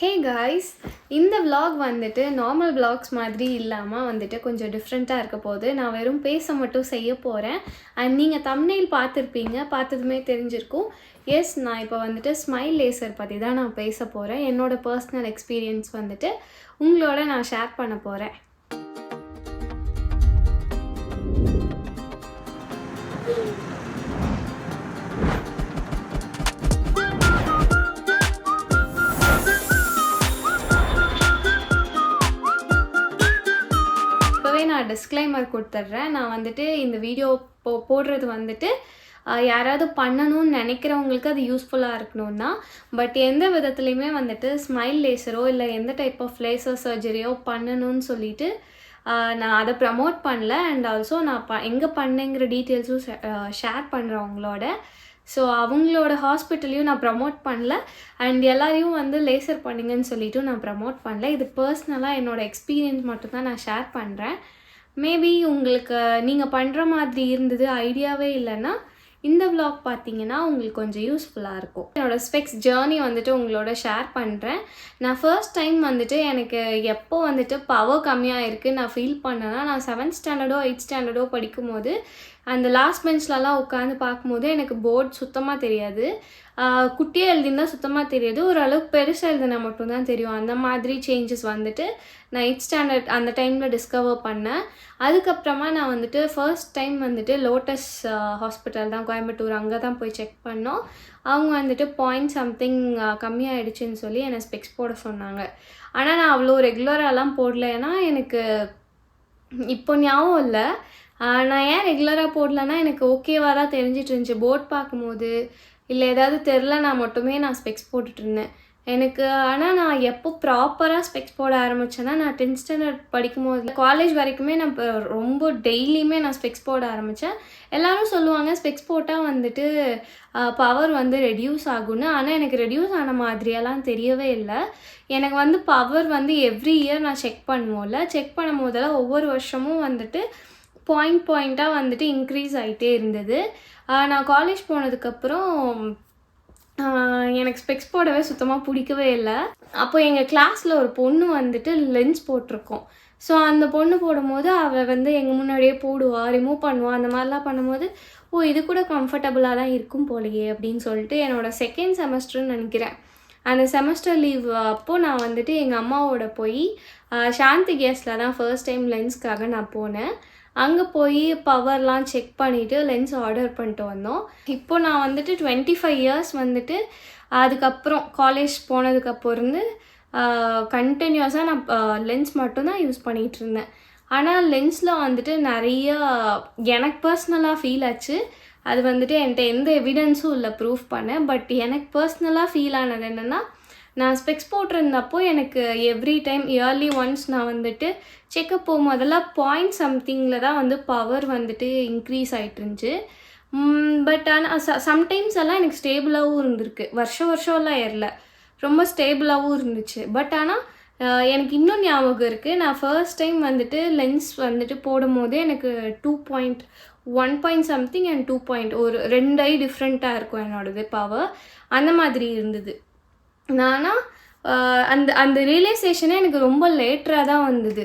Hey guys, இந்த vlog வந்துட்டு normal vlogs மாதிரி இல்லாமல் வந்துட்டு கொஞ்சம் டிஃப்ரெண்ட்டாக இருக்க போகுது. நான் வெறும் பேச மட்டும் செய்ய போகிறேன். அண்ட் நீங்கள் தம்ப்நெயில் பார்த்துருப்பீங்க, பார்த்ததுமே தெரிஞ்சிருக்கும். எஸ், நான் இப்போ வந்துட்டு ஸ்மைல் லேசர் பற்றி தான் நான் பேச போகிறேன். என்னோடய பர்சனல் எக்ஸ்பீரியன்ஸ் வந்துட்டு உங்களோட நான் ஷேர் பண்ண போகிறேன். நான் டிஸ்க்ளைமர் கொடுத்துட்றேன். நான் வந்துட்டு இந்த வீடியோ போடுறது வந்துட்டு யாராவது பண்ணணும்னு நினைக்கிறவங்களுக்கு அது யூஸ்ஃபுல்லாக இருக்கணும்னா, பட் எந்த விதத்துலையுமே வந்துட்டு ஸ்மைல் லேசரோ இல்லை எந்த டைப் ஆஃப் லேசர் சர்ஜரியோ பண்ணணும்னு சொல்லிட்டு நான் அதை ப்ரமோட் பண்ணல. அண்ட் ஆல்சோ நான் எங்கே பண்ணேங்கிற டீட்டெயில்ஸும் ஷேர் பண்ணுறேன் உங்களோட. ஸோ அவங்களோட ஹாஸ்பிட்டலையும் நான் ப்ரமோட் பண்ணல, அண்ட் எல்லாரையும் வந்து லேசர் பண்ணிங்கன்னு சொல்லிவிட்டு நான் ப்ரமோட் பண்ணல. இது பர்சனலாக என்னோடய எக்ஸ்பீரியன்ஸ் மட்டும்தான் நான் ஷேர் பண்ணுறேன். மேபி உங்களுக்கு நீங்கள் பண்ணுற மாதிரி இருந்தது ஐடியாவே இல்லைன்னா இந்த vlog பார்த்தீங்கன்னா உங்களுக்கு கொஞ்சம் யூஸ்ஃபுல்லாக இருக்கும். என்னோடய ஸ்பெக்ஸ் ஜேர்னி வந்துட்டு உங்களோட ஷேர் பண்ணுறேன். நான் ஃபர்ஸ்ட் டைம் வந்துட்டு எனக்கு எப்போ வந்துட்டு பவர் கம்மியாக இருக்குது நான் ஃபீல் பண்ணேன்னா, நான் 7th ஸ்டாண்டர்டோ 8th ஸ்டாண்டர்டோ படிக்கும்போது அந்த லாஸ்ட் பெஞ்ச்லலாம் உட்காந்து பார்க்கும்போது எனக்கு போர்ட் சுத்தமாக தெரியாது. குட்டியாக எழுதினா சுத்தமாக தெரியாது, ஓரளவுக்கு பெருசாக எழுதினா மட்டும்தான் தெரியும். அந்த மாதிரி சேஞ்சஸ் வந்துட்டு நான் 8th ஸ்டாண்டர்ட் அந்த டைமில் டிஸ்கவர் பண்ணேன். அதுக்கப்புறமா நான் வந்துட்டு ஃபர்ஸ்ட் டைம் வந்துட்டு லோட்டஸ் ஹாஸ்பிட்டல் தான், கோயம்புத்தூர், அங்கே தான் போய் செக் பண்ணோம். அவங்க வந்துட்டு பாயிண்ட் சம்திங் கம்மியாகிடுச்சின்னு சொல்லி என்னை ஸ்பெக்ஸ் போட சொன்னாங்க. ஆனால் நான் அவ்வளோ ரெகுலராகலாம் போடல. ஏன்னா எனக்கு இப்போ ஞாபகம் இல்லை, நான் ஏன் ரெகுலராக போடலன்னா எனக்கு ஓகேவாக தான் தெரிஞ்சிட்டு இருந்துச்சு. போர்ட் பார்க்கும்போது இல்லை ஏதாவது தெரிலனா மட்டுமே நான் ஸ்பெக்ஸ் போட்டுட்ருந்தேன் எனக்கு. ஆனால் நான் எப்போ ப்ராப்பராக ஸ்பெக்ஸ் போட ஆரம்பித்தேன்னா நான் 10th ஸ்டாண்டர்ட் படிக்கும்போது காலேஜ் வரைக்குமே நான் இப்போ ரொம்ப டெய்லியுமே நான் ஸ்பெக்ஸ் போட ஆரம்பித்தேன். எல்லோரும் சொல்லுவாங்க ஸ்பெக்ஸ் போட்டால் வந்துட்டு பவர் வந்து ரெடியூஸ் ஆகும்னு. ஆனால் எனக்கு ரெடியூஸ் ஆன மாதிரியெல்லாம் தெரியவே இல்லை. எனக்கு வந்து பவர் வந்து எவ்ரி இயர் நான் செக் பண்ணுவோம்ல, செக் பண்ணும் போதெல்லாம் ஒவ்வொரு வருஷமும் வந்துட்டு பாயிண்ட்டாக வந்துட்டு இன்க்ரீஸ் ஆகிட்டே இருந்தது. நான் காலேஜ் போனதுக்கப்புறம் எனக்கு ஸ்பெக்ஸ் போடவே சுத்தமாக பிடிக்கவே இல்லை. அப்போ எங்கள் கிளாஸில் ஒரு பொண்ணு வந்துட்டு லென்ஸ் போட்டிருக்கோம். ஸோ அந்த பொண்ணு போடும்போது அவள் வந்து எங்கள் முன்னாடியே போடுவா, ரிமூவ் பண்ணுவாள். அந்த மாதிரிலாம் பண்ணும்போது இது கூட கம்ஃபர்டபுளாக தான் இருக்கும் போலையே அப்படின்னு சொல்லிட்டு என்னோடய 2nd செமஸ்டர்னு நினைக்கிறேன். அந்த செமஸ்டர் லீவ் அப்போது நான் வந்துட்டு எங்கள் அம்மாவோட போய் சாந்தி கேஸில் தான் ஃபர்ஸ்ட் டைம் லென்ஸ்க்காக நான் போனேன். அங்கே போய் பவர்லாம் செக் பண்ணிவிட்டு லென்ஸ் ஆர்டர் பண்ணிட்டு வந்தோம். இப்போது நான் வந்துட்டு 25 இயர்ஸ் வந்துட்டு அதுக்கப்புறம் காலேஜ் போனதுக்கப்புறம் இருந்து கண்டினியூஸாக நான் லென்ஸ் மட்டும்தான் யூஸ் பண்ணிகிட்டு இருந்தேன். ஆனால் லென்ஸில் வந்துட்டு நிறையா எனக்கு பர்சனலாக ஃபீல் ஆச்சு. அது வந்துட்டு என்கிட்ட எந்த எவிடன்ஸும் இல்லை ப்ரூஃப் பண்ணேன். பட் எனக்கு பர்சனலாக ஃபீல் ஆனது என்னென்னா, நான் ஸ்பெக்ஸ் போட்டிருந்தப்போ எனக்கு எவ்ரி டைம் இயர்லி ஒன்ஸ் நான் வந்துட்டு செக்கப் போகும்போதெல்லாம் பாயிண்ட் சம்திங்கில் தான் வந்து பவர் வந்துட்டு இன்க்ரீஸ் ஆகிட்டு இருந்துச்சு. பட் ஆனால் சம்டைம்ஸ் எல்லாம் எனக்கு ஸ்டேபிளாகவும் இருந்திருக்கு. வருஷம்லாம் ஏறல, ரொம்ப ஸ்டேபிளாகவும் இருந்துச்சு. பட் ஆனால் எனக்கு இன்னும் ஞாபகம் இருக்குது, நான் ஃபர்ஸ்ட் டைம் வந்துட்டு லென்ஸ் வந்துட்டு போடும் போது எனக்கு 2.1 பாயிண்ட் சம்திங் அண்ட் 2 ஒரு 2 ஐ டிஃப்ரெண்ட்டாக இருக்கும் என்னோடது பவர். அந்த மாதிரி இருந்தது. ஆனால் அந்த ரியலைசேஷனே எனக்கு ரொம்ப லேட்டராக தான் வந்தது.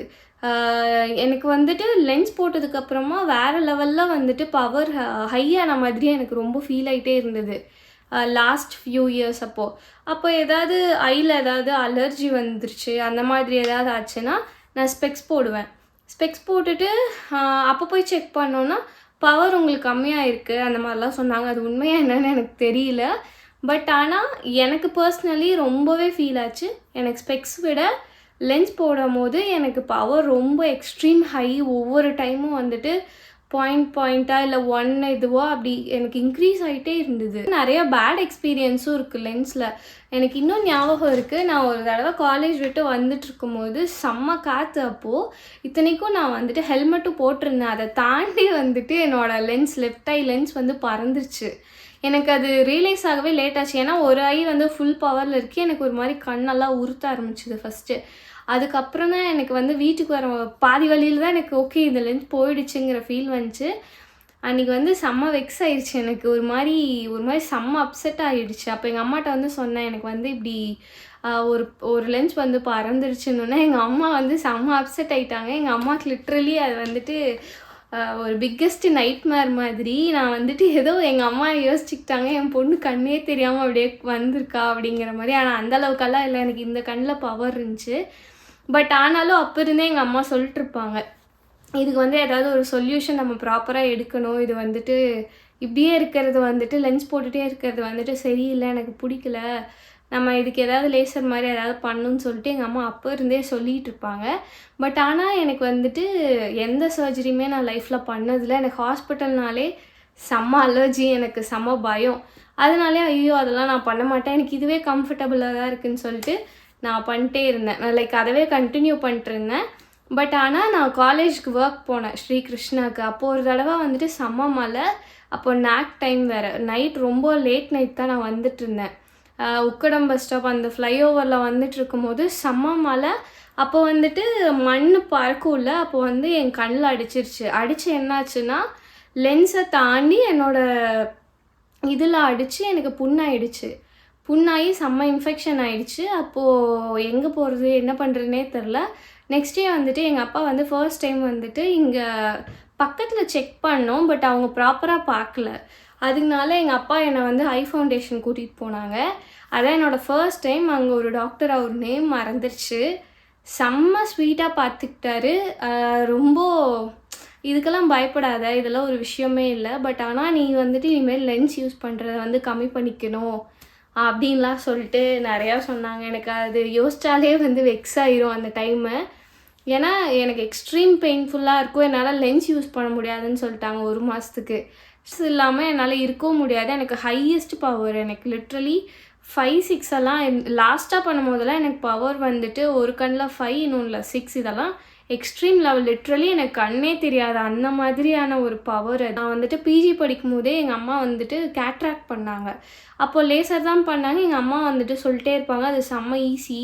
எனக்கு வந்துட்டு லென்ஸ் போட்டதுக்கப்புறமா வேறு லெவலில் வந்துட்டு பவர் ஹையான மாதிரியே எனக்கு ரொம்ப ஃபீல் ஆகிட்டே இருந்தது லாஸ்ட் ஃபியூ இயர்ஸ். அப்போ ஏதாவது ஐயில் ஏதாவது அலர்ஜி வந்துருச்சு அந்த மாதிரி ஏதாவது ஆச்சுன்னா நான் ஸ்பெக்ஸ் போடுவேன். ஸ்பெக்ஸ் போட்டுட்டு அப்போ போய் செக் பண்ணோன்னா பவர் உங்களுக்கு கம்மியாக இருக்குது அந்த மாதிரிலாம் சொன்னாங்க. அது உண்மையாக என்னென்னு எனக்கு தெரியல. பட் ஆனால் எனக்கு பர்சனலி ரொம்பவே ஃபீல் ஆச்சு. எனக்கு ஸ்பெக்ஸ் விட லென்ஸ் போடும் போது எனக்கு பவர் ரொம்ப எக்ஸ்ட்ரீம் ஹை. ஒவ்வொரு டைமும் வந்துட்டு பாயிண்ட்டாக இல்லை 1 இதுவோ அப்படி எனக்கு இன்க்ரீஸ் ஆகிட்டே இருந்தது. நிறைய பேட் எக்ஸ்பீரியன்ஸும் இருக்குது லென்ஸில். எனக்கு இன்னும் ஞாபகம் இருக்குது, நான் ஒரு தடவை காலேஜ் விட்டு வந்துட்டு இருக்கும்போது செம்ம காற்று. அப்போது இத்தனைக்கும் நான் வந்துட்டு ஹெல்மெட்டும் போட்டிருந்தேன். அதை தாண்டி வந்துட்டு என்னோடய லெஃப்ட் ஐ லென்ஸ் வந்து பறந்துருச்சு. எனக்கு அது ரியலைஸ் ஆகவே லேட் ஆச்சு. ஏன்னா ஒரு ஐ வந்து ஃபுல் பவரில் இருக்குது. எனக்கு ஒரு மாதிரி கண்ணெல்லாம் உறுத்த ஆரம்பிச்சுது ஃபஸ்ட்டு. அதுக்கப்புறம் தான் எனக்கு வந்து வீட்டுக்கு வர பாதி வழியில் தான் எனக்கு ஓகே இந்த லென்ஸ் போயிடுச்சுங்கிற ஃபீல் வந்துச்சு. அன்றைக்கி வந்து செம்ம வெக்ஸ் ஆயிடுச்சு. எனக்கு ஒரு மாதிரி செம்ம அப்செட் ஆகிடுச்சு. அப்போ எங்கள் அம்மாட்ட வந்து சொன்னேன், எனக்கு வந்து இப்படி ஒரு ஒரு லென்ஸ் வந்து பறந்துருச்சுன்னொன்னே எங்கள் அம்மா வந்து செம்ம அப்செட் ஆகிட்டாங்க. எங்கள் அம்மாவுக்கு லிட்ரலி அது வந்துட்டு ஒரு பிக்கெஸ்ட் நைட்மேர் மாதிரி. நான் வந்துட்டு ஏதோ எங்கள் அம்மா யோசிச்சுக்கிட்டாங்க, என் பொண்ணு கண்ணே தெரியாமல் அப்படியே வந்திருக்கா அப்படிங்கிற மாதிரி. ஆனால் அந்தளவுக்கெல்லாம் இல்லை, எனக்கு இந்த கண்ணில் பவர் இருந்துச்சு. பட் ஆனாலும் அப்போ இருந்தே எங்கள் அம்மா சொல்லிட்டுருப்பாங்க, இதுக்கு வந்து ஏதாவது ஒரு சொல்யூஷன் நம்ம ப்ராப்பராக எடுக்கணும். இது வந்துட்டு இப்படியே இருக்கிறது வந்துட்டு லென்ஸ் போட்டுகிட்டே இருக்கிறது வந்துட்டு சரியில்லை, எனக்கு பிடிக்கல, நம்ம இதுக்கு ஏதாவது லேசர் மாதிரி ஏதாவது பண்ணணும்னு சொல்லிட்டு எங்கள் அம்மா அப்போ இருந்தே சொல்லிகிட்டு இருப்பாங்க. பட் ஆனால் எனக்கு வந்துட்டு எந்த சர்ஜரியுமே நான் லைஃப்பில் பண்ணதில்லை. எனக்கு ஹாஸ்பிட்டல்னாலே செம்ம அலர்ஜி, எனக்கு செம்ம பயம். அதனாலே ஐயோ அதெல்லாம் நான் பண்ண மாட்டேன், எனக்கு இதுவே கம்ஃபர்டபுளாக தான் இருக்குதுன்னு சொல்லிட்டு நான் பண்ணிட்டே இருந்தேன். லைக் அதவே கண்டினியூ பண்ணிட்டுருந்தேன். பட் ஆனால் நான் காலேஜுக்கு ஒர்க் போனேன் ஸ்ரீகிருஷ்ணாவுக்கு. அப்போது ஒரு தடவை வந்துட்டு செம்ம மழை, அப்போது நேக் டைம் வேறு, நைட் ரொம்ப லேட் நைட் தான் நான் வந்துட்டு இருந்தேன். உக்கடம் பஸ் ஸ்டாப் அந்த ஃப்ளைஓவரில் வந்துட்டு இருக்கும்போது செம்ம மழை. அப்போ வந்துட்டு மண் பறக்கும்ல, அப்போ வந்து என் கண்ணில் அடித்து என்னாச்சுன்னா லென்ஸை தாண்டி என்னோடய இதில் அடித்து எனக்கு புண்ணாகி செம்ம இன்ஃபெக்ஷன் ஆகிடுச்சு. அப்போது எங்கே போகிறது என்ன பண்ணுறதுனே தெரில. நெக்ஸ்ட் டே வந்துட்டு எங்கள் அப்பா வந்து ஃபர்ஸ்ட் டைம் வந்துட்டு இங்கே பக்கத்தில் செக் பண்ணோம், பட் அவங்க ப்ராப்பராக பார்க்கல. அதனால எங்கள் அப்பா என்னை வந்து ஐ ஃபவுண்டேஷன் கூட்டிகிட்டு போனாங்க. அதான் என்னோடய ஃபர்ஸ்ட் டைம். அங்கே ஒரு டாக்டர், அவர் நேம் மறந்துருச்சு, செம்ம ஸ்வீட்டாக பார்த்துக்கிட்டாரு. ரொம்ப இதுக்கெல்லாம் பயப்படாத, இதெல்லாம் ஒரு விஷயமே இல்லை, பட் ஆனால் நீ வந்துட்டு இனிமேல் லென்ஸ் யூஸ் பண்ணுறத வந்து கம்மி பண்ணிக்கணும் அப்படின்லாம் சொல்லிட்டு நிறையா சொன்னாங்க. எனக்கு அது யோசித்தாலே வந்து வெக்ஸ் ஆயிரும் அந்த டைமு. ஏன்னா எனக்கு எக்ஸ்ட்ரீம் பெயின்ஃபுல்லாக இருக்கும், என்னால் லென்ஸ் யூஸ் பண்ண முடியாதுன்னு சொல்லிட்டாங்க 1 மாதத்துக்கு. இல்லாமல் என்னால் இருக்கவும் முடியாது. எனக்கு ஹையஸ்ட் பவர், எனக்கு லிட்ரலி 5-6 எல்லாம் லாஸ்ட்டாக பண்ணும் போதெல்லாம் எனக்கு பவர் வந்துட்டு ஒரு கண்ணில் 5 இன்னொன்றில் 6, இதெல்லாம் எக்ஸ்ட்ரீம் லெவல். லிட்ரலி எனக்கு கண்ணே தெரியாது, அந்த மாதிரியான ஒரு பவர். நான் வந்துட்டு பிஜி படிக்கும் போதே எங்கள் அம்மா வந்துட்டு கேட்ராக்ட் பண்ணாங்க. அப்போது லேசர் தான் பண்ணாங்க. எங்கள் அம்மா வந்துட்டு சொல்லிட்டே இருப்பாங்க, அது செம்ம ஈஸி,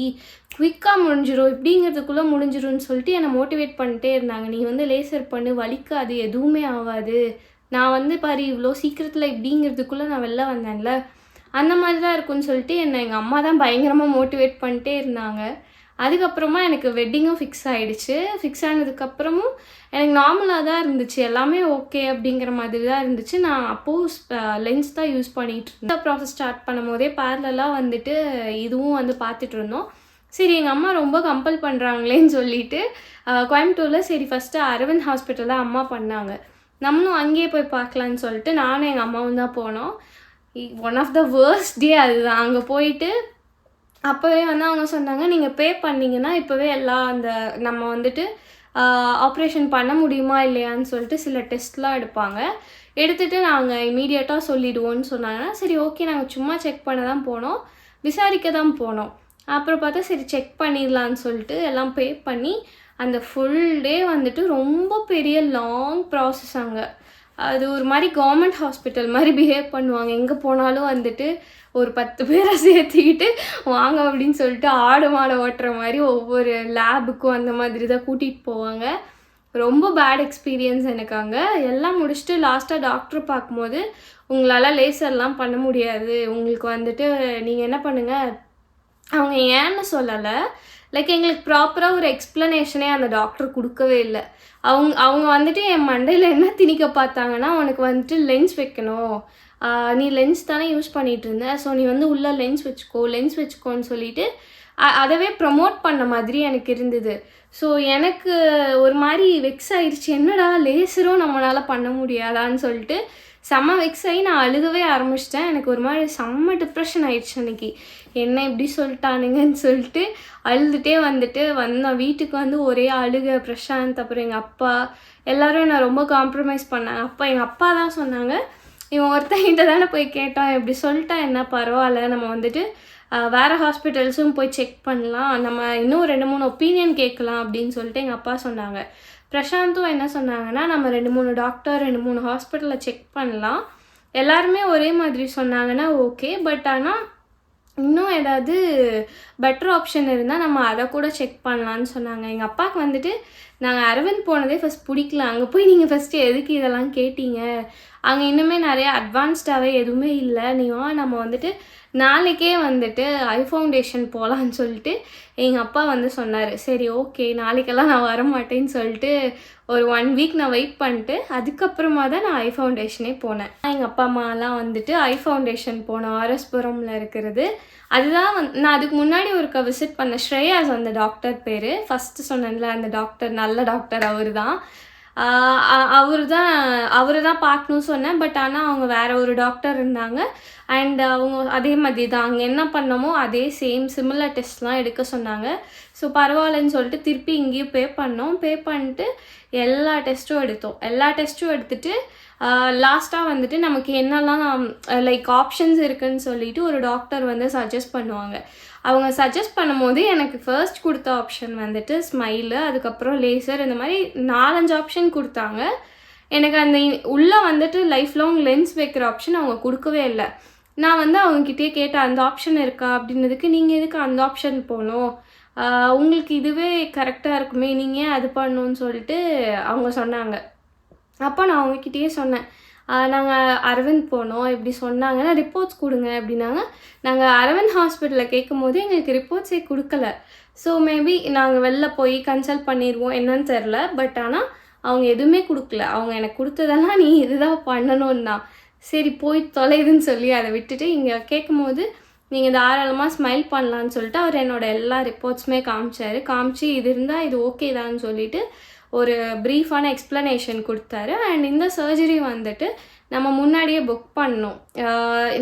குவிக்காக முடிஞ்சிடும், இப்படிங்கிறதுக்குள்ளே முடிஞ்சிடும்னு சொல்லிட்டு என்னை மோட்டிவேட் பண்ணிட்டே இருந்தாங்க. நீ வந்து லேசர் பண்ணு, வலிக்காது, எதுவுமே ஆகாது, நான் வந்து பாரு இவ்வளோ சீக்கிரத்தில் இப்படிங்கிறதுக்குள்ளே நான் வெளில வந்தேன்ல, அந்த மாதிரி தான் இருக்குன்னு சொல்லிட்டு என்னை எங்கள் அம்மா தான் பயங்கரமாக மோட்டிவேட் பண்ணிட்டே இருந்தாங்க. அதுக்கப்புறமா எனக்கு வெட்டிங்கும் ஃபிக்ஸ் ஆகிடுச்சு. ஃபிக்ஸ் ஆனதுக்கப்புறமும் எனக்கு நார்மலாக தான் இருந்துச்சு, எல்லாமே ஓகே அப்படிங்கிற மாதிரி தான் இருந்துச்சு. நான் அப்போது லென்ஸ் தான் யூஸ் பண்ணிகிட்டு இருந்தேன். ப்ராசஸ் ஸ்டார்ட் பண்ணும் போதே பேரலாக வந்துட்டு இதுவும் வந்து பார்த்துட்டு இருந்தோம். சரி எங்கள் அம்மா ரொம்ப கம்பல் பண்ணுறாங்களேன்னு சொல்லிட்டு கோயம்புத்தூரில் சரி ஃபஸ்ட்டு அரவிந்த் ஹாஸ்பிட்டலில் அம்மா பண்ணாங்க, நம்மளும் அங்கேயே போய் பார்க்கலான்னு சொல்லிட்டு நானும் எங்கள் அம்மாவும் தான் போனோம். ஒன் ஆஃப் த வேர்ஸ்ட் டே அதுதான். அங்கே போயிட்டு அப்போவே வந்து அவங்க சொன்னாங்க, நீங்கள் பே பண்ணிங்கன்னா இப்போவே எல்லாம் அந்த நம்ம வந்துட்டு ஆப்ரேஷன் பண்ண முடியுமா இல்லையான்னு சொல்லிட்டு சில டெஸ்ட்லாம் எடுப்பாங்க. எடுத்துகிட்டு நாங்கள் இமீடியட்டாக சொல்லிவிடுவோன்னு சொன்னாங்கன்னா சரி ஓகே, நாங்கள் சும்மா செக் பண்ண தான் போனோம், விசாரிக்க தான் போனோம். அப்புறம் பார்த்தா சரி செக் பண்ணிடலான்னு சொல்லிட்டு எல்லாம் பே பண்ணி அந்த ஃபுல் டே வந்துட்டு ரொம்ப பெரிய லாங் ப்ராசஸ். அங்கே அது ஒரு மாதிரி கவர்மெண்ட் ஹாஸ்பிட்டல் மாதிரி பிஹேவ் பண்ணுவாங்க. எங்கே போனாலும் வந்துட்டு ஒரு 10 பேரை சேர்த்துக்கிட்டு வாங்க அப்படின்னு சொல்லிட்டு ஆடு மாடை ஓட்டுற மாதிரி ஒவ்வொரு லேபுக்கும் அந்த மாதிரி தான் கூட்டிகிட்டு போவாங்க. ரொம்ப பேட் எக்ஸ்பீரியன்ஸ் எனக்கு அங்கே. எல்லாம் முடிச்சுட்டு லாஸ்ட்டாக டாக்டர் பார்க்கும்போது உங்களால் லேசர்லாம் பண்ண முடியாது, உங்களுக்கு வந்துட்டு நீங்கள் என்ன பண்ணுங்கள், அவங்க ஏன்னு சொல்லலை, லைக் எங்களுக்கு ப்ராப்பராக ஒரு எக்ஸ்ப்ளனேஷனே அந்த டாக்டர் கொடுக்கவே இல்லை. அவங்க வந்துட்டு என் மண்டையில் என்ன திணிக்க பார்த்தாங்கன்னா, உனக்கு வந்துட்டு லென்ஸ் வைக்கணும், நீ லென்ஸ் தானே யூஸ் பண்ணிகிட்டு இருந்த, ஸோ நீ வந்து உள்ளே லென்ஸ் வச்சுக்கோன்னு சொல்லிட்டு அதவே ப்ரமோட் பண்ண மாதிரி எனக்கு இருந்தது. ஸோ எனக்கு ஒரு மாதிரி வெக்ஸ் ஆயிடுச்சு, என்னடா லேசரும் நம்மளால் பண்ண முடியாதான்னு சொல்லிட்டு செம்ம வெக்ஸ் ஆகி நான் அழுகவே ஆரம்பிச்சிட்டேன். எனக்கு ஒரு மாதிரி செம்ம டிப்ரெஷன் ஆயிடுச்சு அன்றைக்கி. என்ன இப்படி சொல்லிட்டானுங்கன்னு சொல்லிட்டு அழுதுகிட்டே வந்துட்டு வந்தேன் வீட்டுக்கு. வந்து ஒரே அழுக, பிரசாந்த் அப்புறம் எங்கள் அப்பா எல்லோரும் என்னை ரொம்ப காம்ப்ரமைஸ் பண்ணாங்க. எங்கள் அப்பா தான் சொன்னாங்க, இவன் ஒருத்தங்கிட்ட தானே போய் கேட்டோம், இப்படி சொல்லிட்டா என்ன பரவாயில்ல, நம்ம வந்துட்டு வேறு ஹாஸ்பிட்டல்ஸும் போய் செக் பண்ணலாம், நம்ம இன்னும் 2-3 ஒப்பீனியன் கேட்கலாம் அப்படின்னு சொல்லிட்டு எங்கள் அப்பா சொன்னாங்க. பிரசாந்தும் என்ன சொன்னாங்கன்னா, நம்ம 2-3 டாக்டர் 2-3 ஹாஸ்பிட்டலில் செக் பண்ணலாம், எல்லாருமே ஒரே மாதிரி சொன்னாங்கன்னா ஓகே, பட் ஆனால் இன்னும் ஏதாவது பெட்டர் ஆப்ஷன் இருந்தால் நம்ம அதை கூட செக் பண்ணலான்னு சொன்னாங்க. எங்கள் அப்பாவுக்கு வந்துட்டு நாங்கள் அரவிந்த் போனதே ஃபஸ்ட் பிடிக்கல, அங்கே போய் நீங்கள் ஃபஸ்ட்டு எதுக்கு இதெல்லாம் கேட்டீங்க, அங்கே இன்னுமே நிறைய அட்வான்ஸ்டாகவே எதுவுமே இல்லை, நீ வா நம்ம வந்துட்டு நாளைக்கே வந்துட்டு ஐ ஃபவுண்டேஷன் போகலான்னு சொல்லிட்டு எங்கள் அப்பா வந்து சொன்னார். சரி ஓகே, நாளைக்கெல்லாம் நான் வரமாட்டேன்னு சொல்லிட்டு ஒரு 1 வீக் நான் வெயிட் பண்ணிட்டு அதுக்கப்புறமா தான் நான் ஐ ஃபவுண்டேஷனே போனேன். எங்கள் அப்பா அம்மாலாம் வந்துட்டு ஐ ஃபவுண்டேஷன் போனோம், ஆர்எஸ்புரமில் இருக்கிறது. அதுதான் நான் அதுக்கு முன்னாடி ஒருக்கா விசிட் பண்ணேன். ஸ்ரேயாஸ் அந்த டாக்டர் பேர், ஃபஸ்ட்டு சொன்னேன்ல அந்த டாக்டர், நல்ல டாக்டர் அவர் தான். அவரு தான் பார்க்கணும்னு சொன்னேன். பட் ஆனால் அவங்க வேறு ஒரு டாக்டர் இருந்தாங்க. அண்ட் அவங்க அதே மாதிரி தான் அங்கே என்ன பண்ணமோ அதே சிமிலர் டெஸ்ட்லாம் எடுக்க சொன்னாங்க. ஸோ பரவாயில்லன்னு சொல்லிட்டு திருப்பி இங்கேயும் பே பண்ணிட்டு எல்லா டெஸ்ட்டும் எடுத்துட்டு லாஸ்ட்டாக வந்துட்டு நமக்கு என்னெல்லாம் லைக் ஆப்ஷன்ஸ் இருக்குதுன்னு சொல்லிட்டு ஒரு டாக்டர் வந்து சஜஸ்ட் பண்ணுவாங்க. அவங்க சஜஸ்ட் பண்ணும்போது எனக்கு ஃபர்ஸ்ட் கொடுத்த ஆப்ஷன் வந்துட்டு ஸ்மைலு, அதுக்கப்புறம் லேசர், இந்த மாதிரி 4-5 ஆப்ஷன் கொடுத்தாங்க. எனக்கு அந்த உள்ளே வந்துட்டு லைஃப் லாங் லென்ஸ் வைக்கிற ஆப்ஷன் அவங்க கொடுக்கவே இல்லை. நான் வந்து அவங்கக்கிட்டே கேட்டேன், அந்த ஆப்ஷன் இருக்கா அப்படின்னதுக்கு, நீங்கள் எதுக்கு அந்த ஆப்ஷன் போகணும், உங்களுக்கு இதுவே கரெக்டாக இருக்குமே, நீங்கள் ஏன் அது பண்ணணுன்னு சொல்லிட்டு அவங்க சொன்னாங்க. அப்போ நான் அவங்கக்கிட்டேயே சொன்னேன், நாங்கள் அரவிந்த் போனோம் இப்படி சொன்னாங்கன்னா ரிப்போர்ட்ஸ் கொடுங்க அப்படின்னாங்க. நாங்கள் அரவிந்த் ஹாஸ்பிட்டலில் கேட்கும் போது எங்களுக்கு ரிப்போர்ட்ஸே கொடுக்கல. ஸோ மேபி நாங்கள் வெளில போய் கன்சல்ட் பண்ணிடுவோம், என்னன்னு தெரில. பட் ஆனால் அவங்க எதுவுமே கொடுக்கல. அவங்க எனக்கு கொடுத்ததெல்லாம் நீ இதுதான் பண்ணணும்னு தான். சரி போய் தொலைதுன்னு சொல்லி அதை விட்டுட்டு இங்கே கேட்கும் போது நீங்கள் தாராளமாக ஸ்மைல் பண்ணலான்னு சொல்லிட்டு அவர் என்னோடய எல்லா ரிப்போர்ட்ஸுமே காமிச்சு இது இருந்தால் இது ஓகே தான்னு சொல்லிட்டு ஒரு ப்ரீஃபான எக்ஸ்ப்ளனேஷன் கொடுத்தாரு. அண்ட் இந்த சர்ஜரி வந்துட்டு நம்ம முன்னாடியே புக் பண்ணோம்.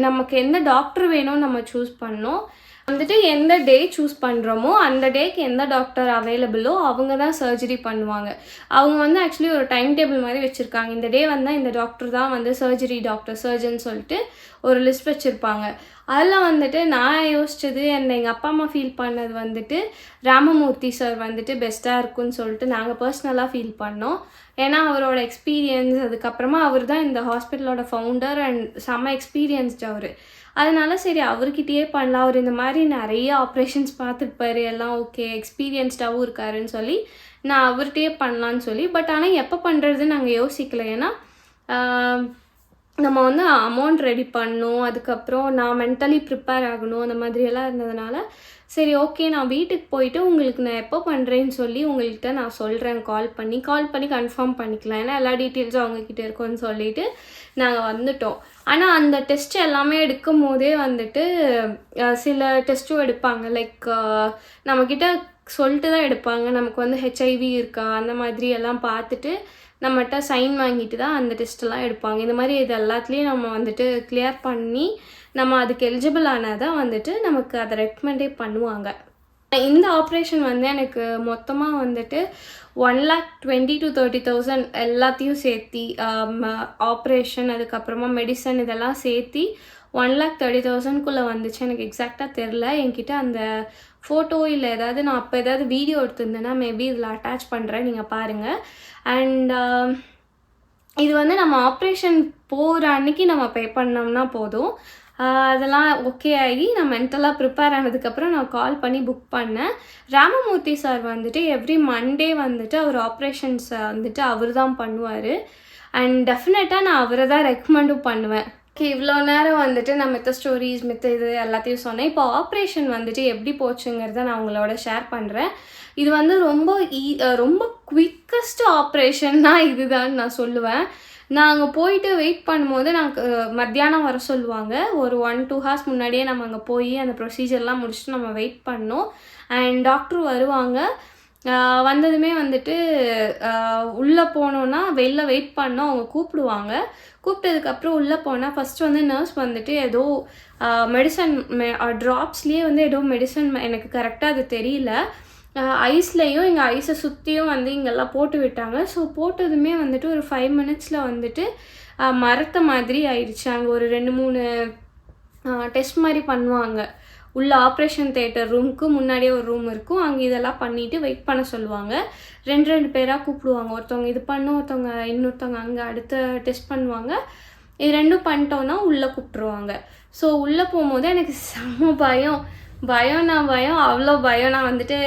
நமக்கு எந்த டாக்டர் வேணும்னு நம்ம சூஸ் பண்ணோம். வந்துட்டு எந்த டே சூஸ் பண்ணுறோமோ அந்த டேக்கு எந்த டாக்டர் அவைலபிளோ அவங்க தான் சர்ஜரி பண்ணுவாங்க. அவங்க வந்து ஆக்சுவலி ஒரு டைம் டேபிள் மாதிரி வச்சுருக்காங்க. இந்த டே வந்தால் இந்த டாக்டர் தான் வந்து சர்ஜன் சொல்லிட்டு ஒரு லிஸ்ட் வச்சுருப்பாங்க. அதில் வந்துட்டு நான் யோசித்தது எங்கள் அப்பா அம்மா ஃபீல் பண்ணது வந்துட்டு ராமமூர்த்தி சார் வந்துட்டு பெஸ்ட்டாக இருக்குன்னு சொல்லிட்டு நாங்கள் பர்சனலாக ஃபீல் பண்ணோம். ஏன்னா அவரோட எக்ஸ்பீரியன்ஸ், அதுக்கப்புறமா அவர் தான் இந்த ஹாஸ்பிட்டலோட ஃபவுண்டர் அண்ட் செம்ம எக்ஸ்பீரியன்ஸ்டு அவர். அதனால சரி அவர்கிட்டயே பண்ணலாம், அவர் இந்த மாதிரி நிறைய ஆப்ரேஷன்ஸ் பார்த்துருப்பாரு, எல்லாம் ஓகே எக்ஸ்பீரியன்ஸ்டாகவும் இருக்காருன்னு சொல்லி நான் அவர்கிட்டயே பண்ணலான்னு சொல்லி. பட் ஆனால் எப்போ பண்ணுறதுன்னு நாங்கள் யோசிக்கல. ஏன்னா நம்ம வந்து அமௌண்ட் ரெடி பண்ணணும், அதுக்கப்புறம் நான் மென்டலி ப்ரிப்பேர் ஆகணும், அந்த மாதிரியெல்லாம் இருந்ததுனால சரி ஓகே நான் வீட்டுக்கு போயிட்டு உங்களுக்கு நான் எப்போ பண்ணுறேன்னு சொல்லி உங்கள்கிட்ட நான் சொல்கிறேன், கால் பண்ணி கன்ஃபார்ம் பண்ணிக்கலாம். ஏன்னா எல்லா டீட்டெயில்ஸும் அவங்கக்கிட்ட இருக்கும்னு சொல்லிட்டு நாங்கள் வந்துட்டோம். ஆனால் அந்த டெஸ்ட் எல்லாமே எடுக்கும் போதே வந்துட்டு சில டெஸ்ட்டும் எடுப்பாங்க. லைக் நம்மக்கிட்ட சொல்லிட்டு தான் எடுப்பாங்க, நமக்கு வந்து ஹெச்ஐவி இருக்கா அந்த மாதிரி எல்லாம் பார்த்துட்டு நம்மகிட்ட சைன் வாங்கிட்டு தான் அந்த டெஸ்ட்டெல்லாம் எடுப்பாங்க. இந்த மாதிரி இது எல்லாத்துலேயும் நம்ம வந்துட்டு கிளியர் பண்ணி நம்ம அதுக்கு எலிஜிபிள் ஆனால் தான் வந்துட்டு நமக்கு அதை ரெக்கமெண்டே பண்ணுவாங்க. இந்த ஆப்ரேஷன் வந்து எனக்கு மொத்தமாக வந்துட்டு 1,20,000 to 30,000 எல்லாத்தையும் சேர்த்தி ஆப்ரேஷன் அதுக்கப்புறமா மெடிசன் இதெல்லாம் சேர்த்தி 1,30,000க்குள்ளே வந்துச்சு. எனக்கு எக்ஸாக்டாக தெரில. என்கிட்ட அந்த ஃபோட்டோ இல்லை ஏதாவது நான் அப்போ ஏதாவது வீடியோ எடுத்திருந்தேன்னா மேபி இதில் அட்டாச் பண்ணுறேன், நீங்கள் பாருங்கள். அண்ட் இது வந்து நம்ம ஆப்ரேஷன் போகிற அன்னைக்கு நம்ம பே பண்ணோம்னா போதும். அதெல்லாம் ஓகே ஆகி நான் மென்டலாக ப்ரிப்பேர் ஆனதுக்கப்புறம் நான் கால் பண்ணி புக் பண்ணேன். ராமமூர்த்தி சார் வந்துட்டு எவ்ரி மண்டே வந்துட்டு அவர் ஆப்ரேஷன்ஸை வந்துட்டு அவர் தான் பண்ணுவார். அண்ட் டெஃபினட்டாக நான் அவரை தான் ரெக்கமெண்டும் பண்ணுவேன். இவ்வளோ நேரம் வந்துட்டு நான் மித்த ஸ்டோரிஸ் இது எல்லாத்தையும் சொன்னேன். இப்போ ஆப்ரேஷன் வந்துட்டு எப்படி போச்சுங்கிறத நான் உங்களோட ஷேர் பண்ணுறேன். இது வந்து ரொம்ப குவிக்கஸ்ட் ஆப்ரேஷன்னா இதுதான் நான் சொல்லுவேன். நாங்கள் போயிட்டு வெயிட் பண்ணும்போது மத்தியானம் வர சொல்லுவாங்க. ஒரு 1-2 hours முன்னாடியே நம்ம அங்கே போய் அந்த ப்ரொசீஜர்லாம் முடிச்சுட்டு நம்ம வெயிட் பண்ணோம். அண்ட் டாக்டர் வருவாங்க. வந்ததுமே வந்துட்டு உள்ளே போனோன்னா வெளில வெயிட் பண்ணோம். அவங்க கூப்பிட்டதுக்கப்புறம் உள்ளே போனால் ஃபஸ்ட்டு வந்து நர்ஸ் வந்துட்டு ஏதோ மெடிசன் ட்ராப்ஸ்லேயே வந்து ஏதோ மெடிசன் எனக்கு கரெக்டாக அது தெரியல, ஐஸ்லேயும் எங்கள் ஐஸை சுற்றியும் வந்து இங்கெல்லாம் போட்டு விட்டாங்க. ஸோ போட்டதுமே வந்துட்டு ஒரு 5 minutes வந்துட்டு மரத்த மாதிரி ஆயிடுச்சு. அங்கே ஒரு 2-3 டெஸ்ட் மாதிரி பண்ணுவாங்க. உள்ள ஆப்ரேஷன் தியேட்டர் ரூமுக்கு முன்னாடியே ஒரு ரூம் இருக்கும். அங்கே இதெல்லாம் பண்ணிவிட்டு வெயிட் பண்ண சொல்லுவாங்க. 2 பேராக கூப்பிடுவாங்க. ஒருத்தவங்க இது ஒருத்தவங்க இன்னொருத்தவங்க அங்கே அடுத்த டெஸ்ட் பண்ணுவாங்க. இது 2 பண்ணிட்டோன்னா உள்ளே கூப்பிட்ருவாங்க. ஸோ உள்ளே போகும்போது எனக்கு செம்ம பயம். அவ்வளோ பயம். நான் வந்துட்டு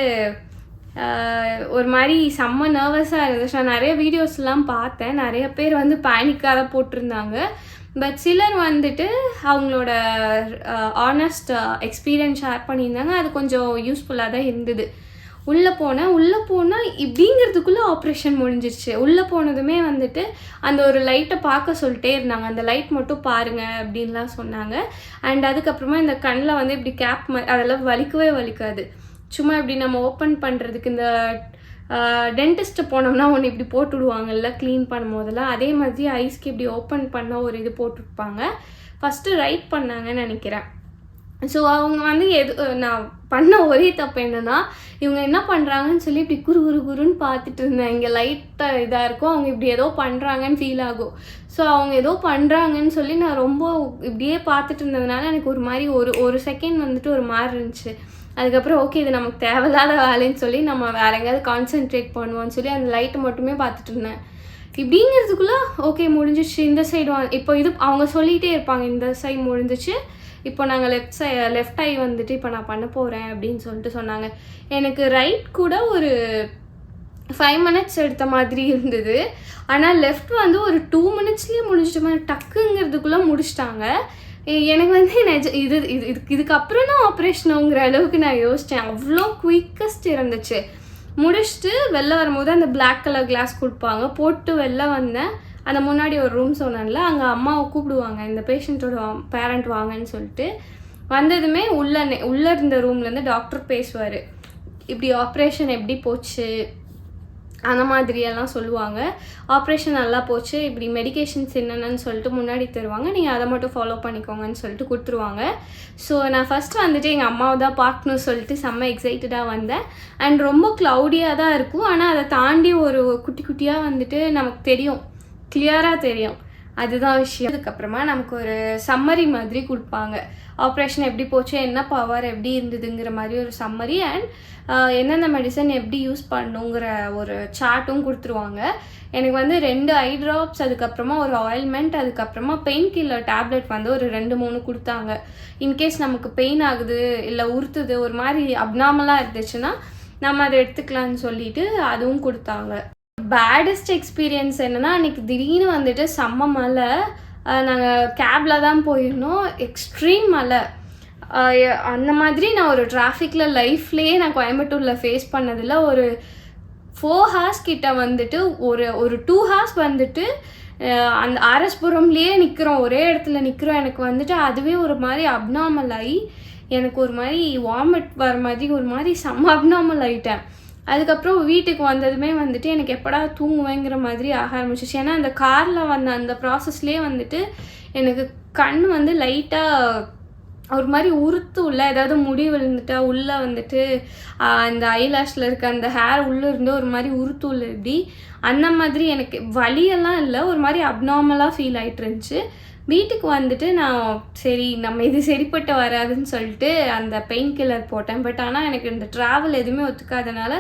ஒரு மாதிரி செம்ம நர்வஸாக இருந்துச்சு. நான் நிறைய வீடியோஸ்லாம் பார்த்தேன். நிறைய பேர் வந்து பேனிக்காக போட்டிருந்தாங்க. பட் சிலர் வந்துட்டு அவங்களோட ஆனஸ்ட் எக்ஸ்பீரியன்ஸ் ஷேர் பண்ணியிருந்தாங்க. அது கொஞ்சம் யூஸ்ஃபுல்லாக தான் இருந்தது. உள்ளே போனால் இப்படிங்கிறதுக்குள்ளே ஆப்ரேஷன் முடிஞ்சிருச்சு. உள்ளே போனதுமே வந்துட்டு அந்த ஒரு லைட்டை பார்க்க சொல்லிட்டே இருந்தாங்க. அந்த லைட் மட்டும் பாருங்கள் அப்படின்லாம் சொன்னாங்க. அண்ட் அதுக்கப்புறமா இந்த கண்ணில் வந்து இப்படி கேப் அதெல்லாம் வலிக்கவே வலிக்காது. சும்மா இப்படி நம்ம ஓப்பன் பண்ணுறதுக்கு இந்த டென்டிஸ்ட்டு போனோம்னா ஒன்று இப்படி போட்டு விடுவாங்கல்ல க்ளீன் பண்ணும் போதெல்லாம், அதே மாதிரி ஐஸ்க்கு இப்படி ஓப்பன் பண்ண ஒரு இது போட்டுருப்பாங்க. ஃபஸ்ட்டு ரைட் பண்ணாங்கன்னு நினைக்கிறேன். ஸோ அவங்க வந்து நான் பண்ண ஒரே தப்பு என்னென்னா, இவங்க என்ன பண்ணுறாங்கன்னு சொல்லி இப்படி குருன்னு பார்த்துட்டு இருந்தேன். இங்கே லைட்டாக இதாக இருக்கும், அவங்க இப்படி ஏதோ பண்ணுறாங்கன்னு ஃபீல் ஆகும். ஸோ அவங்க ஏதோ பண்ணுறாங்கன்னு சொல்லி நான் ரொம்ப இப்படியே பார்த்துட்டு இருந்ததுனால எனக்கு ஒரு மாதிரி ஒரு செகண்ட் வந்துட்டு ஒரு மாதிரி இருந்துச்சு. அதுக்கப்புறம் ஓகே இது நமக்கு தேவையில்லாத வேலைன்னு சொல்லி நம்ம வேறு எங்கேயாவது கான்சென்ட்ரேட் பண்ணுவோன்னு சொல்லி அந்த லைட்டை மட்டுமே பார்த்துட்டு இருந்தேன். இப்படிங்கிறதுக்குள்ளே ஓகே முடிஞ்சிச்சு. இந்த சைடு இப்போ இது அவங்க சொல்லிகிட்டே இருப்பாங்க, இந்த சைடு முடிஞ்சிச்சு, இப்போ நாங்கள் லெஃப்ட் ஐ வந்துட்டு இப்போ நான் பண்ண போகிறேன் அப்படின்னு சொல்லிட்டு சொன்னாங்க. எனக்கு ரைட் கூட ஒரு 5 minutes எடுத்த மாதிரி இருந்தது. ஆனால் லெஃப்ட் வந்து ஒரு 2 minutesலேயே முடிஞ்சிட்ட மாதிரி டக்குங்கிறதுக்குள்ளே முடிச்சிட்டாங்க. எனக்கு வந்து இதுக்கப்புறம் தான் ஆப்ரேஷனுங்கிற அளவுக்கு நான் யோசித்தேன். அவ்வளோ குயிக்கஸ்ட் இருந்துச்சு. முடிச்சுட்டு வெளில வரும்போது அந்த பிளாக் கலர் கிளாஸ் கொடுப்பாங்க, போட்டு வெளில வந்தேன். அந்த முன்னாடி ஒரு ரூம் சொன்னான்ல, அங்கே அம்மாவை கூப்பிடுவாங்க, இந்த பேஷண்ட்டோட பேரண்ட் வாங்கன்னு சொல்லிட்டு. வந்ததுமே உள்ளே இருந்த ரூம்லேருந்து டாக்டர் பேசுவார். இப்படி ஆப்ரேஷன் எப்படி போச்சு அந்த மாதிரியெல்லாம் சொல்லுவாங்க. ஆப்ரேஷன் நல்லா போச்சு, இப்படி மெடிக்கேஷன்ஸ் என்னென்னு சொல்லிட்டு முன்னாடி தருவாங்க, நீங்கள் அதை மட்டும் ஃபாலோ பண்ணிக்கோங்கன்னு சொல்லிட்டு கொடுத்துருவாங்க. ஸோ நான் ஃபஸ்ட்டு வந்துட்டு எங்கள் அம்மாவை தான் பார்க்கணும்னு சொல்லிட்டு செம்ம எக்ஸைட்டடாக வந்தேன். அண்ட் ரொம்ப க்ளவுடியாக தான் இருக்கும், ஆனால் அதை தாண்டி ஒரு குட்டி குட்டியாக வந்துட்டு நமக்கு தெரியும், கிளியராக தெரியும். அதுதான் விஷயம். அதுக்கப்புறமா நமக்கு ஒரு சம்மரி மாதிரி கொடுப்பாங்க. ஆப்ரேஷன் எப்படி போச்சு, என்ன பவர் எப்படி இருந்ததுங்கிற மாதிரி ஒரு சம்மரி. அண்ட் என்னென்ன மெடிசன் எப்படி யூஸ் பண்ணுங்கிற ஒரு சார்ட்டும் கொடுத்துருவாங்க. எனக்கு வந்து 2 ஐ ட்ராப்ஸ், அதுக்கப்புறமா ஒரு ஆயில்மெண்ட், அதுக்கப்புறமா பெயின் கில்லர் டேப்லெட் வந்து ஒரு 2-3 கொடுத்தாங்க. இன்கேஸ் நமக்கு பெயின் ஆகுது இல்லை உறுத்துது ஒரு மாதிரி அப்நார்மலாக இருந்துச்சுன்னா நம்ம அதை எடுத்துக்கலான்னு சொல்லிட்டு அதுவும் கொடுத்தாங்க. பேடஸ்ட் எக்ஸ்பீரியன்ஸ் என்னென்னா, அன்றைக்கி திடீர்னு வந்துட்டு செம்ம மழை. நாங்கள் கேபில் தான் போயிருந்தோம், எக்ஸ்ட்ரீம் மழை. அந்த மாதிரி நான் ஒரு டிராஃபிக்கில் லைஃப்லேயே நான் கோயம்புத்தூரில் ஃபேஸ் பண்ணதில்லை. ஒரு 4 hours கிட்ட வந்துட்டு ஒரு 2 hours வந்துட்டு அந்த ஆர்எஸ்புரம்லேயே நிற்கிறோம், ஒரே இடத்துல நிற்கிறோம். எனக்கு வந்துட்டு அதுவே ஒரு மாதிரி அப்நார்மல் ஆகி எனக்கு ஒரு மாதிரி வாமிட் வர மாதிரி ஒரு மாதிரி செம்ம அப்நார்மல் ஆகிட்டேன். அதுக்கப்புறம் வீட்டுக்கு வந்ததுமே வந்துட்டு எனக்கு எப்படா தூங்குவேங்கிற மாதிரி ஆக ஆரம்பிச்சிச்சு. ஏன்னா அந்த காரில் வந்த அந்த ப்ராசஸ்லேயே வந்துட்டு எனக்கு கண் வந்து லைட்டாக ஒரு மாதிரி உறுத்து உள்ள ஏதாவது முடி விழுந்துட்டா உள்ளே வந்துட்டு அந்த ஐலாஷில் இருக்க அந்த ஹேர் உள்ளே இருந்து ஒரு மாதிரி உறுத்து உள்ள இப்படி அந்த மாதிரி எனக்கு வலியெல்லாம் இல்லை, ஒரு மாதிரி அப்நார்மலாக ஃபீல் ஆகிட்டு இருந்துச்சு. வீட்டுக்கு வந்துட்டு நான் சரி நம்ம இது சரிப்பட்டு வராதுன்னு சொல்லிட்டு அந்த பெயின் கில்லர் போட்டேன். பட் ஆனால் எனக்கு இந்த ட்ராவல் எதுவுமே ஒத்துக்காதனால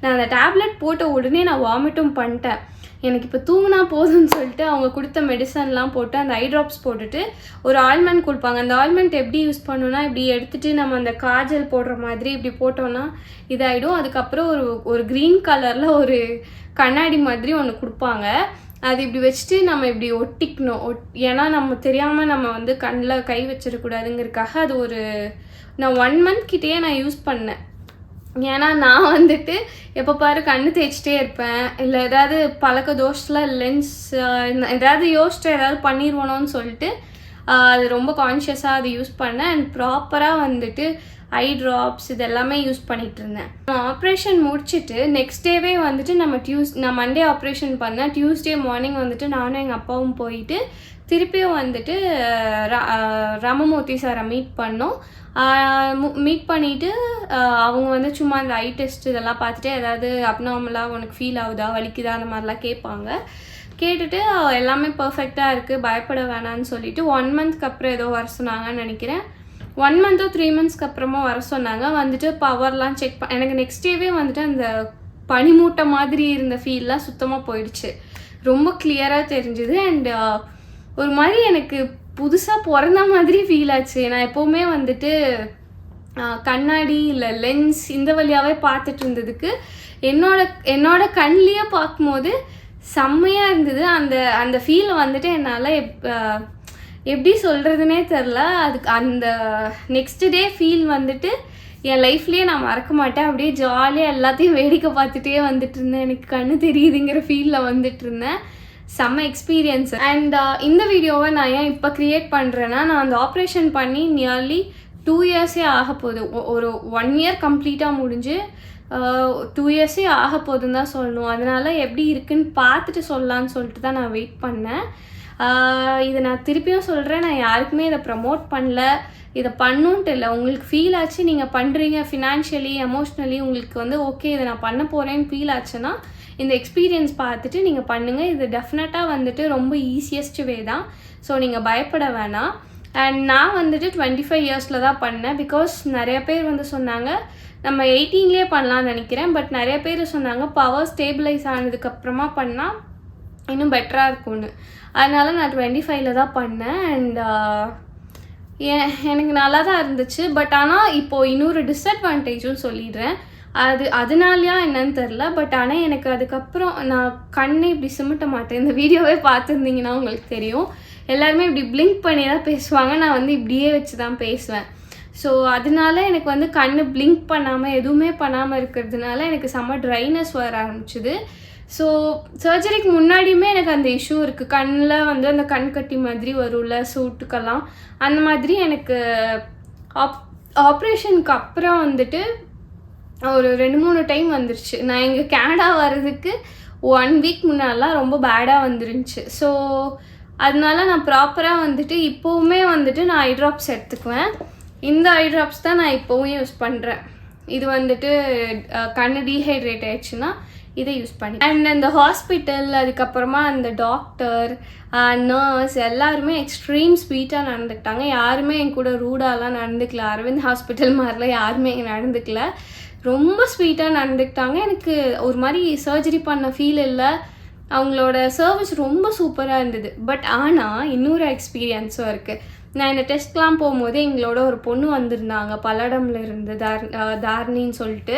நான் அந்த டேப்லெட் போட்ட உடனே நான் வாமிட்டும் பண்ணிட்டேன். எனக்கு இப்போ தூங்கினா போதும்னு சொல்லிட்டு அவங்க கொடுத்த மெடிசன்லாம் போட்டு அந்த ஐ ட்ராப்ஸ் போட்டுட்டு ஒரு ஆயில்மெண்ட் கொடுப்பாங்க. அந்த ஆயில்மெண்ட் எப்படி யூஸ் பண்ணணும்னா, இப்படி எடுத்துகிட்டு நம்ம அந்த காஜல் போடுற மாதிரி இப்படி போட்டோன்னா இதாகிடும். அதுக்கப்புறம் ஒரு க்ரீன் கலரில் ஒரு கண்ணாடி மாதிரி ஒன்று கொடுப்பாங்க. அது இப்படி வச்சுட்டு நம்ம இப்படி ஒட்டிக்கணும். ஏன்னா நம்ம தெரியாமல் நம்ம வந்து கண்ணில் கை வச்சிடக்கூடாதுங்கிறதுக்காக அது நான் 1 month கிட்டேயே நான் யூஸ் பண்ணேன். ஏன்னா நான் வந்துட்டு எப்போ பாரு கண்ணு தேய்ச்சிட்டே இருப்பேன், இல்லை ஏதாவது பழக்க தோஷத்தில் லென்ஸ் ஏதாவது யோசிச்சு ஏதாவது பண்ணிடுவோனோன்னு சொல்லிட்டு அது ரொம்ப கான்ஷியஸாக அதை யூஸ் பண்ணேன். அண்ட் ப்ராப்பராக வந்துட்டு ஐ ட்ராப்ஸ் இது எல்லாமே யூஸ் பண்ணிகிட்டு இருந்தேன். ஆப்ரேஷன் முடிச்சுட்டு நெக்ஸ்ட் டேவே வந்துட்டு நான் மண்டே ஆப்ரேஷன் பண்ணேன். டியூஸ்டே மார்னிங் வந்துட்டு நானும் எங்கள் அப்பாவும் போயிட்டு திருப்பியும் வந்துட்டு ராமமூர்த்தி சாரை மீட் பண்ணோம். மீட் பண்ணிவிட்டு அவங்க வந்து சும்மா அந்த ஐ டெஸ்ட் இதெல்லாம் பார்த்துட்டு ஏதாவது அப்நார்மலாக உனக்கு ஃபீல் ஆகுதா, வலிக்குதா, அந்த மாதிரிலாம் கேட்பாங்க. கேட்டுட்டு எல்லாமே பர்ஃபெக்டாக இருக்குது, பயப்பட வேணான்னு சொல்லிவிட்டு 1 monthக்கு அப்புறம் ஏதோ வர சொன்னாங்கன்னு நினைக்கிறேன். 1 month or 3 monthsக்கு அப்புறமா வர சொன்னாங்க. வந்துட்டு பவர்லாம் செக் எனக்கு நெக்ஸ்ட் டேவே வந்துட்டு அந்த பனிமூட்டை மாதிரி இருந்த ஃபீல்லாம் சுத்தமாக போயிடுச்சு, ரொம்ப கிளியராக தெரிஞ்சுது. அண்ட் ஒரு மாதிரி எனக்கு புதுசாக பிறந்த மாதிரி ஃபீல் ஆச்சு. நான் எப்போவுமே வந்துட்டு கண்ணாடி இல்லை லென்ஸ் இந்த வழியாகவே பார்த்துட்டு இருந்ததுக்கு என்னோட கண்லேயே பார்க்கும்போது செம்மையாக இருந்தது. அந்த ஃபீலை வந்துட்டு என்னால் எப்படி சொல்கிறதுனே தெரில. அதுக்கு அந்த நெக்ஸ்ட் டே ஃபீல் வந்துட்டு என் லைஃப்லேயே நான் மறக்க மாட்டேன். அப்படியே ஜாலியாக எல்லாத்தையும் வேடிக்கை பார்த்துட்டே வந்துட்டு இருந்தேன். எனக்கு கண்ணு தெரியுதுங்கிற ஃபீலில் வந்துட்டு இருந்தேன். செம்ம எக்ஸ்பீரியன்ஸ். அண்ட் இந்த வீடியோவை நான் ஏன் இப்போ க்ரியேட் பண்ணுறேன்னா, நான் அந்த ஆப்ரேஷன் பண்ணி நியர்லி 2 இயர்ஸே ஆக போகுது. ஒரு 1 இயர் கம்ப்ளீட்டாக முடிஞ்சு 2 இயர்ஸே ஆக போகுதுன்னு தான் சொல்லணும். அதனால் எப்படி இருக்குன்னு பார்த்துட்டு சொல்லலான்னு சொல்லிட்டு தான் நான் வெயிட் பண்ணேன். இதை நான் திருப்பியும் சொல்கிறேன், நான் யாருக்குமே இதை ப்ரமோட் பண்ணல, இதை பண்ணுன்ட்டு இல்லை. உங்களுக்கு ஃபீல் ஆச்சு, நீங்கள் பண்ணுறீங்க, ஃபினான்ஷியலி எமோஷ்னலி உங்களுக்கு வந்து ஓகே இதை நான் பண்ண போகிறேன்னு ஃபீல் ஆச்சுன்னா இந்த எக்ஸ்பீரியன்ஸ் பார்த்துட்டு நீங்கள் பண்ணுங்கள். இது டெஃபினட்டாக வந்துட்டு ரொம்ப ஈஸியஸ்ட் வே தான். ஸோ நீங்கள் பயப்பட வேணாம். அண்ட் நான் வந்துட்டு 25 இயர்ஸில் தான் பண்ணேன். பிகாஸ் நிறைய பேர் வந்து சொன்னாங்க நம்ம 18லேயே பண்ணலான்னு நினைக்கிறேன். பட் நிறைய பேர் சொன்னாங்க பவர் ஸ்டேபிளைஸ் ஆனதுக்கப்புறமா பண்ணால் இன்னும் பெட்டராக இருக்கும்னு. அதனால் நான் 25ல் தான் பண்ணேன். அண்ட் எனக்கு நல்லா தான் இருந்துச்சு. பட் ஆனால் இப்போது இன்னொரு டிஸ்அட்வான்டேஜும் சொல்லிடுறேன். அதனாலயா என்னன்னு தெரில. பட் ஆனால் எனக்கு அதுக்கப்புறம் நான் கண்ணை இப்படி சிமிட்ட மாட்டேன். இந்த வீடியோவே பார்த்துருந்தீங்கன்னா உங்களுக்கு தெரியும். எல்லாருமே இப்படி பிளிங்க் பண்ணி தான் பேசுவாங்க, நான் வந்து இப்படியே வச்சு தான் பேசுவேன். ஸோ அதனால எனக்கு வந்து கண்ணு பிளிங்க் பண்ணாமல் எதுவுமே பண்ணாமல் இருக்கிறதுனால எனக்கு செம்ம ட்ரைனஸ் வர ஆரம்பிச்சுது. ஸோ சர்ஜரிக்கு முன்னாடியுமே எனக்கு அந்த இஷ்யூ இருக்குது. கண்ணில் வந்து அந்த கண் கட்டி மாதிரி வரும்ல சூட்டுக்கெல்லாம், அந்த மாதிரி எனக்கு ஆப்ரேஷனுக்கு அப்புறம் வந்துட்டு ஒரு 2-3 டைம் வந்துருச்சு. நான் இங்கே கனடா வர்றதுக்கு 1 வீக் முன்னாடிலாம் ரொம்ப பேடாக வந்துருந்துச்சு. ஸோ அதனால நான் ப்ராப்பராக வந்துட்டு இப்போவுமே வந்துட்டு நான் ஐ ட்ராப்ஸ் எடுத்துக்குவேன். இந்த ஐ ட்ராப்ஸ் தான் நான் இப்போவும் யூஸ் பண்ணுறேன். இது வந்துட்டு கண்ணு டீஹைட்ரேட் ஆயிடுச்சுன்னா இதை யூஸ் பண்ணி. அண்ட் அந்த ஹாஸ்பிட்டல் அதுக்கப்புறமா அந்த டாக்டர் நர்ஸ் எல்லாருமே எக்ஸ்ட்ரீம் ஸ்வீட்டாக நடந்துக்கிட்டாங்க. யாருமே என் கூட ரூடாலாம் நடந்துக்கல. அரவிந்த் ஹாஸ்பிட்டல் மாதிரிலாம் யாருமே எங்கே நடந்துக்கல. ரொம்ப ஸ்வீட்டாக நடந்துக்கிட்டாங்க. எனக்கு ஒரு மாதிரி சர்ஜரி பண்ண ஃபீல் இல்லை. அவங்களோட சர்வீஸ் ரொம்ப சூப்பராக இருந்தது. பட் ஆனால் இன்னொரு எக்ஸ்பீரியன்ஸும் இருக்குது. நான் இந்த டெஸ்ட்லாம் போகும்போது எங்களோட ஒரு பொண்ணு வந்திருந்தாங்க பல்லடம்ல இருந்து, தாரணின்னு சொல்லிட்டு.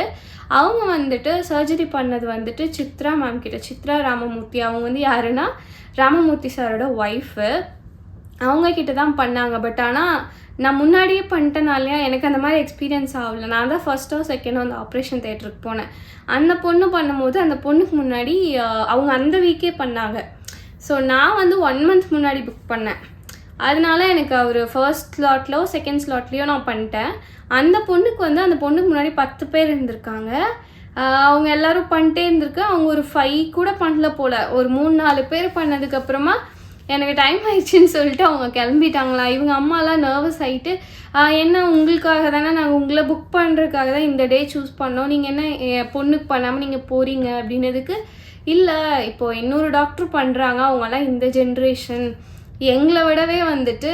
அவங்க வந்துட்டு சர்ஜரி பண்ணது வந்துட்டு சித்ரா மேம் கிட்ட, சித்ரா ராமமூர்த்தி. அவங்க வந்து யாருன்னா ராமமூர்த்தி சாரோட ஒய்ஃபு. அவங்கக்கிட்ட தான் பண்ணாங்க. பட் ஆனால் நான் முன்னாடியே பண்ணிட்டனாலையா எனக்கு அந்த மாதிரி எக்ஸ்பீரியன்ஸ் ஆகலை. நான் தான் ஃபர்ஸ்ட்டோ செகண்டோ அந்த ஆப்ரேஷன் தேட்டருக்கு போனேன். அந்த பொண்ணு பண்ணும்போது அந்த பொண்ணுக்கு முன்னாடி அவங்க அந்த வீக்கே பண்ணாங்க. ஸோ நான் வந்து 1 மந்த் முன்னாடி புக் பண்ணேன். அதனால எனக்கு அவர் ஃபர்ஸ்ட் ஸ்லாட்லையோ செகண்ட் ஸ்லாட்லேயோ நான் பண்ணிட்டேன். அந்த பொண்ணுக்கு வந்து அந்த பொண்ணுக்கு முன்னாடி 10 பேர் இருந்திருக்காங்க. அவங்க எல்லோரும் பண்ணிட்டே இருந்திருக்கு. அவங்க ஒரு 5 கூட பண்ணல போல். ஒரு 3-4 பேர் பண்ணதுக்கப்புறமா எனக்கு டைம் ஆயிடுச்சுன்னு சொல்லிட்டு அவங்க கிளம்பிட்டாங்களா. இவங்க அம்மாலாம் நர்வஸ் ஆகிட்டு, என்ன உங்களுக்காக தானே நாங்கள் உங்களை புக் பண்ணுறதுக்காக தான் இந்த டே சூஸ் பண்ணோம், நீங்கள் என்ன பொண்ணுக்கு பண்ணாமல் நீங்கள் போகிறீங்க அப்படின்னதுக்கு, இல்லை இப்போது இன்னொரு டாக்டர் பண்ணுறாங்க, அவங்களாம் இந்த ஜென்ரேஷன் எங்களை விடவே வந்துட்டு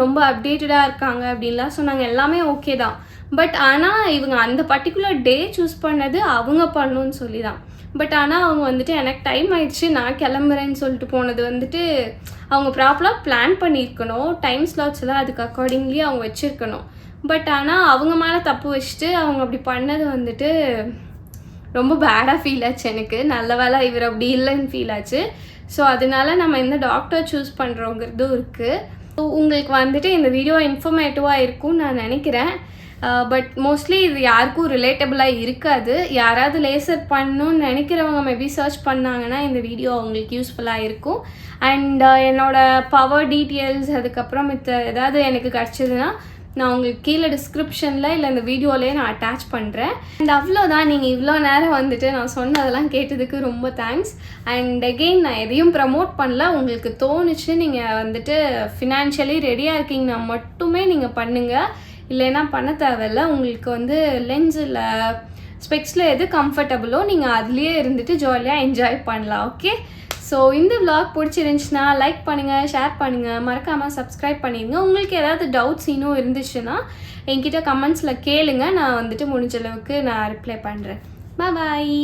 ரொம்ப அப்டேட்டடாக இருக்காங்க அப்படின்லாம் சொன்னாங்க. எல்லாமே ஓகே தான். பட் ஆனால் இவங்க அந்த பர்டிகுலர் டே சூஸ் பண்ணது அவங்க பண்ணணும்னு சொல்லி தான். பட் ஆனால் அவங்க வந்துட்டு எனக்கு டைம் ஆயிடுச்சு நான் கிளம்புறேன்னு சொல்லிட்டு போனது வந்துட்டு அவங்க ப்ராப்பராக பிளான் பண்ணியிருக்கணும். டைம் ஸ்லாட்ஸ் எல்லாம் அதுக்கு அக்கார்டிங்லி அவங்க வச்சுருக்கணும். பட் ஆனால் அவங்க மேலே தப்பு வச்சுட்டு அவங்க அப்படி பண்ணது வந்துட்டு ரொம்ப பேடாக ஃபீல் ஆச்சு எனக்கு. நல்ல வேலை இவர் அப்படி இல்லைன்னு ஃபீல் ஆச்சு. ஸோ அதனால நம்ம இந்த டாக்டர் சூஸ் பண்ணுறோங்கிறதும் இருக்குது. ஸோ உங்களுக்கு வந்துட்டு இந்த வீடியோ இன்ஃபர்மேட்டிவாக இருக்கும்னு நான் நினைக்கிறேன். பட் மோஸ்ட்லி இது யாருக்கும் ரிலேட்டபிளாக இருக்காது. யாராவது லேசர் பண்ணணும்னு நினைக்கிறவங்க மேபி சர்ச் பண்ணாங்கன்னா இந்த வீடியோ அவங்களுக்கு யூஸ்ஃபுல்லாக இருக்கும். அண்ட் என்னோடய பவர் டீட்டெயில்ஸ் அதுக்கப்புறம் ஏதாவது எனக்கு கிடச்சிதுன்னா நான் உங்களுக்கு கீழே டிஸ்கிரிப்ஷனில் இல்லை இந்த வீடியோலேயே நான் அட்டாச் பண்ணுறேன். அண்ட் அவ்வளோதான். நீங்கள் இவ்வளோ நேரம் வந்துட்டு நான் சொன்னதெல்லாம் கேட்டதுக்கு ரொம்ப தேங்க்ஸ். அண்ட் அகெயின் நான் எதையும் ப்ரமோட் பண்ணல. உங்களுக்கு தோணுச்சு நீங்கள் வந்துட்டு ஃபினான்ஷியலி ரெடியாக இருக்கீங்கன்னா மட்டுமே நீங்கள் பண்ணுங்கள். இல்லைன்னா பண்ண தேவையில்ல. உங்களுக்கு வந்து லென்ஸில் ஸ்பெக்ஸில் எது கம்ஃபர்டபுளோ நீங்கள் அதுலேயே இருந்துட்டு ஜாலியாக என்ஜாய் பண்ணலாம். ஓகே, ஸோ இந்த vlog பிடிச்சிருந்துச்சுன்னா லைக் பண்ணுங்கள், ஷேர் பண்ணுங்கள், மறக்காமல் சப்ஸ்கிரைப் பண்ணிடுங்க. உங்களுக்கு ஏதாவது டவுட்ஸ் இன்னும் இருந்துச்சுன்னா என்கிட்ட கமெண்ட்ஸில் கேளுங்க. நான் வந்துட்டு முடிஞ்ச அளவுக்கு நான் ரிப்ளை பண்ணுறேன். பாய்.